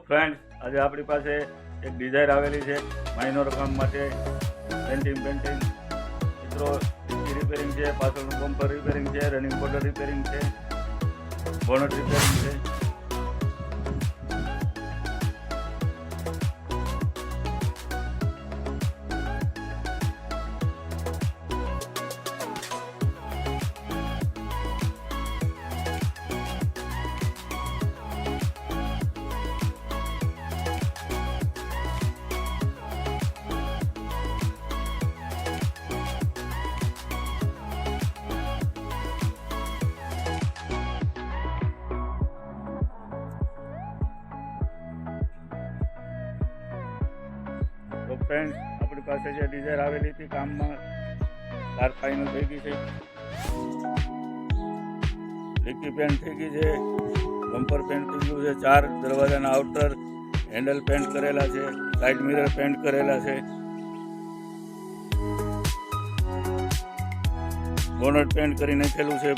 Friends, આજે આપણી પાસે એક ડિઝાયર આવેલી છે માઇનોર કામ માટે. પેન્ટિંગ મિત્રો રિપેરિંગ છે, પાછળનું બમ્પર રિપેરિંગ છે, રનિંગ બોર્ડર રિપેરિંગ છે, બોનટ રિપેરિંગ છે. તો ફ્રેન્ડ, આપણી પાસે જે ડિઝાયર આવેલી હતી કામમાં કાર ફાઇનલ થઈ ગઈ છે. ડિક્કી પેન્ટ થઈ ગઈ છે, બમ્પર પેન્ટ થઈ ગયું છે, 4 દરવાજાના આઉટર હેન્ડલ પેન્ટ કરેલા છે, સાઇડ મિરર પેન્ટ કરેલા છે, બોનટ પેન્ટ કરી નાખેલું છે.